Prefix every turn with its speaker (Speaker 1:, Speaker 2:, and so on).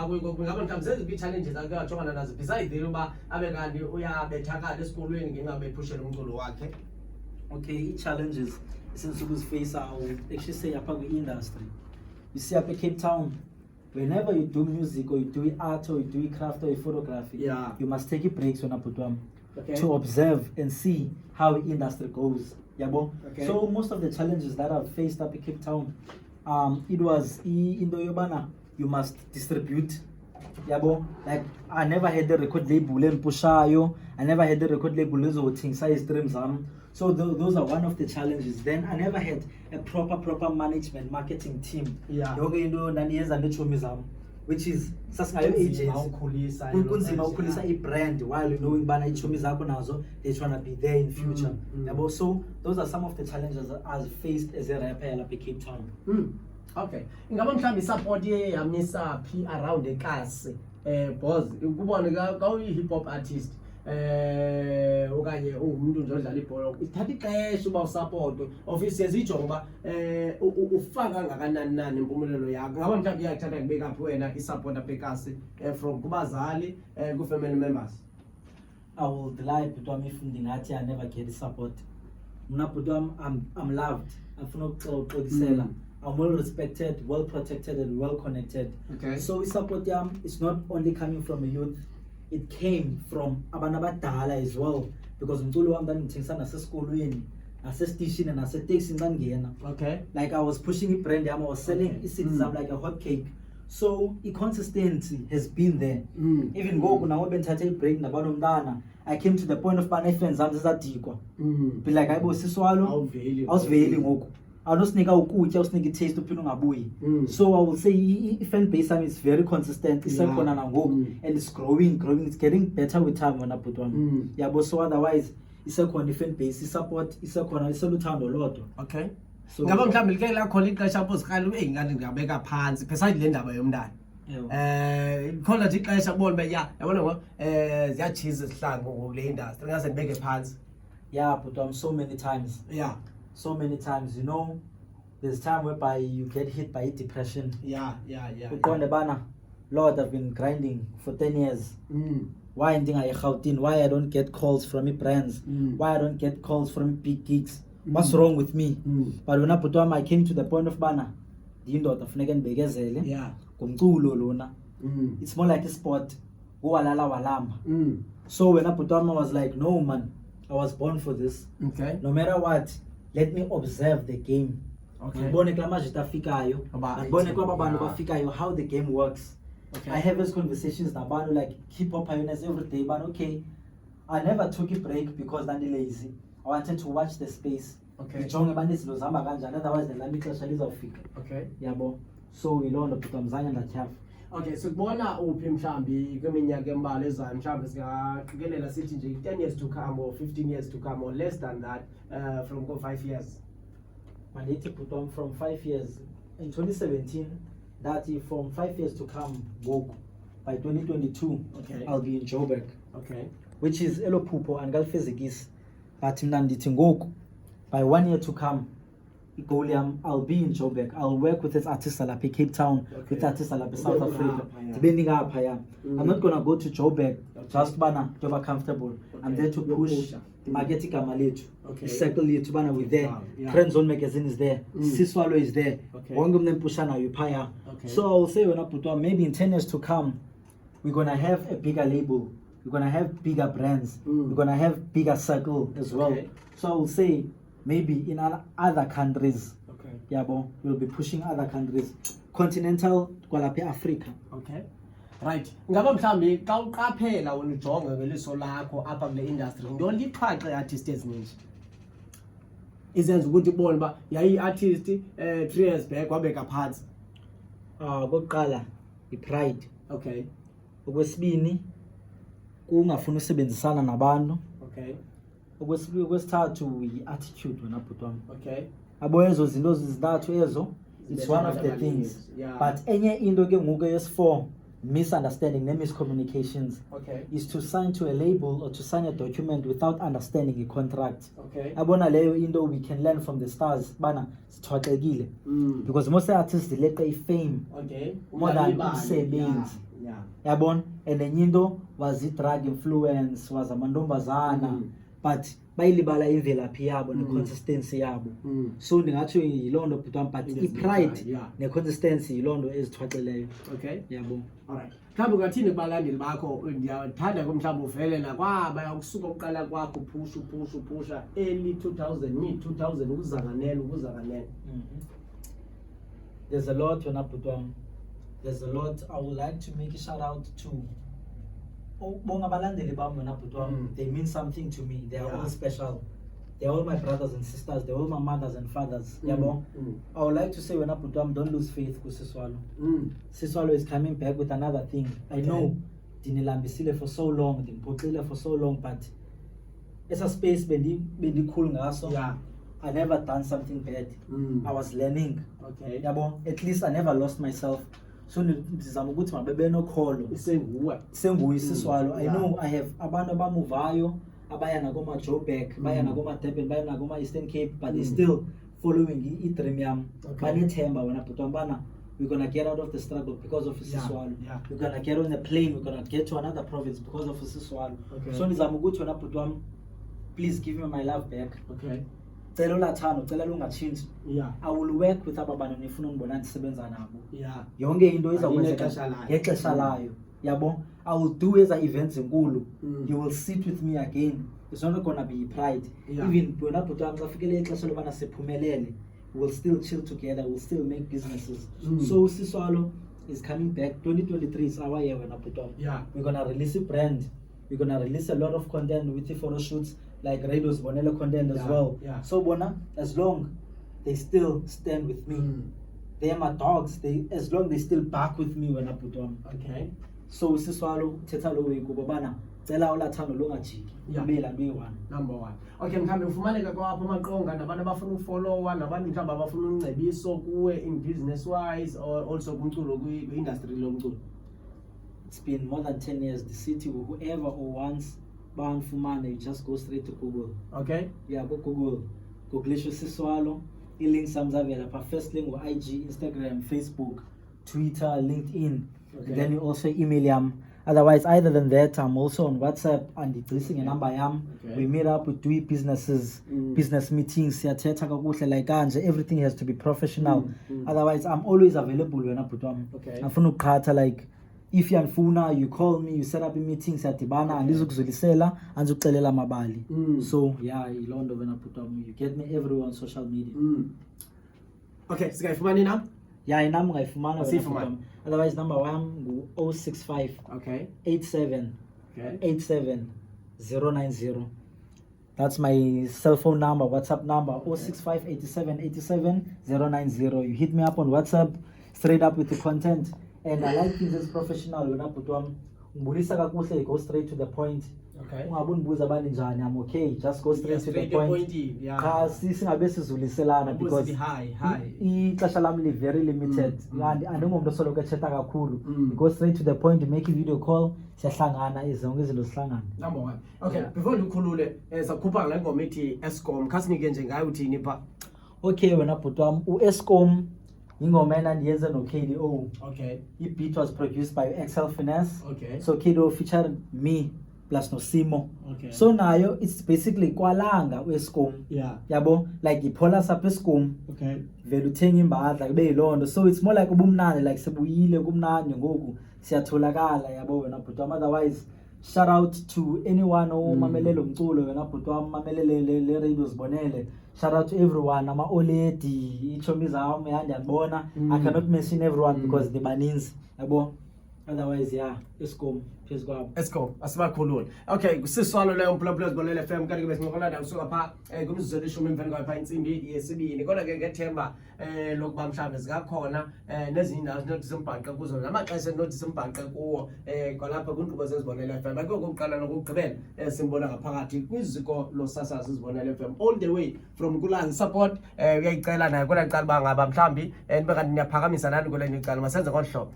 Speaker 1: ngaba mhlawumbe zeziphi challenges akajongana nazo besides uba abe kanti uyabethakala esikolweni ngengabe ephushela umculo wakhe?
Speaker 2: Okay, challenges since we face I will actually say apart with industry. You see up in Cape Town, whenever you do music or you do art or you do craft or you photography, you must take a break to observe and see how the industry goes. So most of the challenges that I've faced up in Cape Town, it was in the Yobana, you must distribute. Like I never had the record label and pushayo, I never had the record label or things size streams. So those are one of the challenges. Then I never had a proper management marketing team. Which is agency a brand while knowing they're trying to be there in future. So those are some of the challenges that I've faced as a rapper in Cape Town.
Speaker 1: Okay. Ingaba mhlawumbe support yamisa phi around eKasi boss ukubona ka hip hop artist okanye umuntu nje odlala ibhola ithatha ixesha uba usupport office sijonga ba ufaka ngakanani nani impumelelo yakho. Ngaba mhlawumbe iyathatha kubeka phi wena isupport apha eKasi from kubazali ku family members?
Speaker 2: I will lie but if ndingathi I never get support. Mna but I'm loved. Afuna ukuxoxisela. I'm well respected, well protected, and well connected.
Speaker 1: Okay.
Speaker 2: So support it's not only coming from the youth, it came from abanabadala as well. Because umculo wami ngithengisana nasesikolweni, nasestation and nasetaxi ngangena.
Speaker 1: Okay.
Speaker 2: Like I was pushing a brand, I was selling CDs like a hot cake. So consistency has been there. Even go now when I take break nabanomdana, I came to the point of my friends amzadikwa. Be like I was CSwalo, I was veiling. I don't sneak out good, just sneak taste of Pinungabui. So I will say fan base is very consistent, it's and it's growing, it's getting better with time when I put one. But so otherwise it's a different base, it's support, it's a town a lot.
Speaker 1: Okay. So ngaba mhlawumbe like la khona ixesha apho siqala ngathi ngiyabeka phansi beside le ndaba yomntana. Khona nje ixesha kubona be yabona ngo ziyachiza isihlangu ngokule industry ngase ndibeke phansi.
Speaker 2: But so many times. So many times, there's time whereby you get hit by depression. Lord, I've been grinding for 10 years. Why I don't get calls from my brands? Why I don't get calls from big gigs? What's wrong with me? But when I came to the point of it's more like a sport. So when I was like, no man, I was born for this.
Speaker 1: Okay.
Speaker 2: No matter what, let me observe the game.
Speaker 1: Okay.
Speaker 2: How the game works.
Speaker 1: Okay.
Speaker 2: I have those conversations like hip hop pioneers every day, but okay, I never took a break because I'm lazy. I wanted to watch the space.
Speaker 1: Okay.
Speaker 2: Otherwise the limit
Speaker 1: okay.
Speaker 2: So we learn to that have.
Speaker 1: Okay, so kubona uphi mhlambi kweminyaka embalwa ezayo mhlambi singaqikelela sithi nje 10 years to come or 15 years to come or less than that from 5 years.
Speaker 2: Mandate put on from 5 years in 2017 that from 5 years to come by 2022 I'll be in Joburg.
Speaker 1: Okay.
Speaker 2: Which is Elopupo and Galfezigis. But in by 1 year to come I'll be in Joburg. I'll work with this artist at Cape Town, with artists at South Africa. Depending up here. I'm not gonna go to Joburg just to be comfortable. I'm there to push marketing Maletu. Circle it with there. Trends on magazine is there. CSwalo is there. So I'll say when I put on maybe in 10 years to come, we're gonna have a bigger label. We're gonna have bigger brands. We're gonna have bigger circle as well. So I will say maybe in other countries, we'll be pushing other countries, continental Africa.
Speaker 1: Okay, right. Ngaba mhlambi xa uqaphela wena ujonga ngeliso lakho apha kule industry ndoli iqhaqe artists ezininji izenza ukuthi ubone ba yayi artist 3 years back wabeka phansi.
Speaker 2: Kokuqala ipride.
Speaker 1: Okay.
Speaker 2: Okwesibini kungafuna usebenzisana nabantu.
Speaker 1: Okay.
Speaker 2: Okwesithathu i-attitude wena bhuti wami.
Speaker 1: Okay.
Speaker 2: Abo ezo zinto zizintathu ezo, it's one of the things. But enye into ke ngoku yesi4 misunderstanding and miscommunications is to sign to a label or to sign a document without understanding a contract. Abona leyo into we can learn from the stars bana sithwaxekile because most artists they let fame more than umsebenzi. yabona, and enye into was i-drug influence, was amantombazana, but bayilibala imvelaphi yabo ne-consistency yabo. So ndingatsho yiloo nto bhuti wam, but i-pride ne-consistency yiloo nto ezithwaxeleyo.
Speaker 1: Okay,
Speaker 2: yabo.
Speaker 1: alright. Mhlawumbi ungathini kubalandeli bakho? Ndiyathanda ko mhlawumbi uvele nakwaba ukusuka ukuqala kwakho uphusha early 2000 mid 2000 ukuzanganela.
Speaker 2: There's a lot wena bhuti wam. There's a lot. I would like to make a shout out to bonga abalandeli bam wena bhuti wam. They mean something to me. They are all special. They're all my brothers and sisters. They're all my mothers and fathers. Yabo. I would like to say wena bhuti wam, don't lose faith ku CSwalo. CSwalo is coming back with another thing. I know dinilambisile for so long, diniphoxile for so long, but esa space bendikhulu ngaso. I never done something bad. I was learning.
Speaker 1: Okay.
Speaker 2: Yabo. At least I never lost myself. So ndizama ukuthi mabebe nokholo. Isenguwe CSwalo. I know I have abantu abamuvayo, abaya nakoma Joburg, baya nakoma Durban, baya nakoma Eastern Cape, but they still following i-dream yam. Banethemba wena bhuti wam bana, we're gonna get out of the struggle because of CSwalo. We're gonna get on the plane, we're gonna get to another province because of CSwalo. So ndizama ukuthi wena bhuti wam, please give me my love back.
Speaker 1: Okay.
Speaker 2: Cela ulathando, cela lungatshintshi. I will work with aba bantu nifuna ngibona ndisebenza nabo. Yonke into izawukwenzeka ngexesha layo. Yabo. I will do as events enkulu. You will sit with me again. It's not gonna be pride. Even wena bhuti wam xa fikele ixesha lobana siphumelele, we will still chill together, we will still make businesses. So CSwalo is coming back. 2023 is our year wena bhuti wam. We're gonna release a brand. We're gonna release a lot of content with the photo shoots, like Radio Zibonele content as well. So bona, as long they still stand with me, they are my dogs. As long they still back with me when I put on. Okay. So CSwalo thetha lo kuba bana cela ulathando lungajiki. Umela nduyi-one.
Speaker 1: Number one. Okay, mhlawumbe ufumaneka kwapho amaqonga nabantu abafuna ufollowa, nabantu mhlawumbe abafuna ungcebiso kuwe in business wise or also kumculo kwi-industry lomculo.
Speaker 2: It's been more than 10 years. The city, whoever or wants Fumane, you just go straight to Google. Okay? Yeah, go Google. Google CSwalo. I-link samzavela. First link with IG, Instagram, Facebook, Twitter, LinkedIn. And then you also email yam. Otherwise, other than that, I'm also on WhatsApp and decreasing a number yam. We meet up, we do businesses, business meetings, like everything has to be professional. Otherwise, I'm always available when I put on. Okay. Like, if you're Funa, you call me, you set up a meeting, Satibana, and Lizukuzulisela, and Zukelela Mabali. So, yeah, Ilondo when I put on, you get me everywhere on social media.
Speaker 1: Okay, so guys, Fumani now?
Speaker 2: Yeah, I am going to otherwise, number one, 065 87 87 090. That's my cell phone number, WhatsApp number, 065 87 87 090. You hit me up on WhatsApp, straight up with the content. And I like things as professional. When I put on, go straight to the point. Okay. I'm okay. Just go straight to the point. Because it's very limited. And I don't want to go straight to the point to make a video call.
Speaker 1: Number one. Okay. Before you call it, as a couple of committee, ESCOM,
Speaker 2: okay, when I put on ESCOM. Ingomena ndiyenze no KDO. Okay. The beat was produced by Excel Finesse. Okay. So KDO featured me plus no Simo. Okay. So nayo it's basically kwalanga weSCOM. Yeah. Yabo like iphola saphe ESCOM. Okay. Vele uthenga imbadla kube yilondo. So it's more like ubumnane like sebuyile kumnandi ngoku siyatholakala yabo wena but otherwise shout out to anyone omamelele umculo wena but mamelele le Radio Zibonele. Shout out to everyone. I'm already I cannot mention everyone because the banins. Otherwise, yeah, let's go. Please go up.
Speaker 1: Let's go. Asma Kulun. Okay, CSwalo le Plus Zibonele FM kanti ke besingolanda usuka pha kumzuzelo ishumi emveni kwapha insimbi yesibini kodwa ke ngethemba lokuba mhlawumbe zikakhona nezinye indawo nothi simbhaqe kuzo namaxesha nothi simbhaqe kuwo kwalapha kwinkqubo zeZibonele FM akho kokuqala nokugqibela simbona ngaphakathi kwiziko losasazo Zibonele FM all the way from Kulanzi support uyayicela naye kodwa ngicela ba ngaba mhlawumbi nibe kanti niyaphakamisa nani kule nicala masenze ngolhlobo